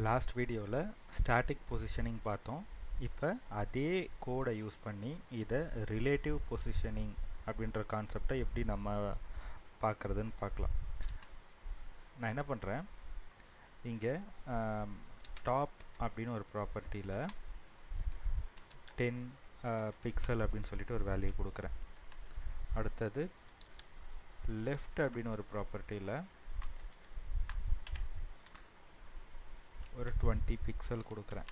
Last வீடியோவில் static positioning பார்த்தோம். இப்போ அதே கோடை யூஸ் பண்ணி இதை ரிலேட்டிவ் பொசிஷனிங் அப்படின்ற கான்செப்டை எப்படி நம்ம பார்க்குறதுன்னு பார்க்கலாம். நான் என்ன பண்ணுறேன், இங்கே டாப் அப்படின்னு ஒரு ப்ராப்பர்ட்டியில் 10 பிக்சல் அப்படின்னு சொல்லிட்டு ஒரு வேல்யூ கொடுக்குறேன். அடுத்தது லெஃப்ட் அப்படின்னு ஒரு ப்ராப்பர்ட்டியில் ஒரு 20 பிக்சல் கொடுக்குறேன்.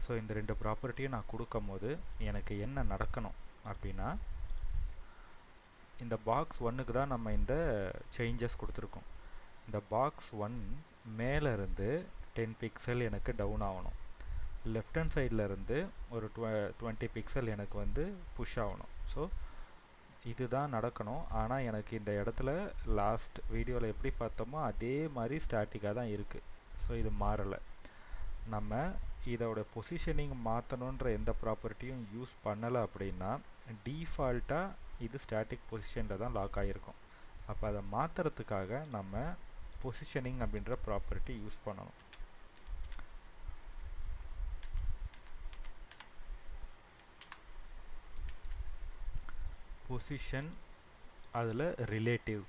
ஸோ இந்த ரெண்டு ப்ராப்பர்ட்டியும் நான் கொடுக்கும் போது எனக்கு என்ன நடக்கணும் அப்படின்னா, இந்த பாக்ஸ் 1க்கு தான் நம்ம இந்த சேஞ்சஸ் கொடுத்துருக்கோம். இந்த பாக்ஸ் 1 மேலே இருந்து 10 பிக்சல் எனக்கு டவுன் ஆகணும். லெஃப்ட் ஹேண்ட் சைடில் இருந்து ஒரு 20 பிக்சல் எனக்கு வந்து புஷ் ஆகணும். ஸோ இதுதான் நடக்கணும். ஆனால் எனக்கு இந்த இடத்துல லாஸ்ட் வீடியோவில் எப்படி பார்த்தோமோ அதே மாதிரி ஸ்டாட்டிக்காக தான் இருக்குது. ஸோ இது மாறலை. நம்ம இதோட பொசிஷனிங் மாற்றணுன்ற எந்த ப்ராப்பர்ட்டியும் யூஸ் பண்ணலை அப்படின்னா டீஃபால்ட்டாக இது ஸ்டாட்டிக் பொசிஷனில் தான் லாக் ஆகிருக்கும். அப்போ அதை மாற்றுறதுக்காக நம்ம பொசிஷனிங் அப்படின்ற ப்ராப்பர்ட்டி யூஸ் பண்ணணும். பொசிஷன் அதில் ரிலேட்டிவ்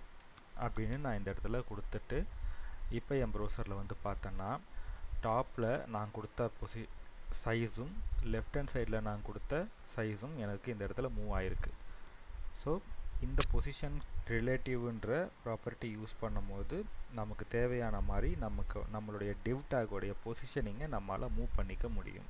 அப்படின்னு நான் இந்த இடத்துல கொடுத்துட்டு இப்போ என் ப்ரௌசரில் வந்து பார்த்தேன்னா டாப்பில் நான் கொடுத்த சைஸும் லெஃப்ட் ஹேண்ட் சைடில் நான் கொடுத்த சைஸும் எனக்கு இந்த இடத்துல மூவ் ஆகிருக்கு. ஸோ இந்த பொசிஷன் ரிலேட்டிவ்ன்ற ப்ராப்பர்ட்டி யூஸ் பண்ணும்போது நமக்கு தேவையான மாதிரி நம்மளுடைய டிவ் டேக்கோடைய பொசிஷனிங்கை நம்மளால் மூவ் பண்ணிக்க முடியும்.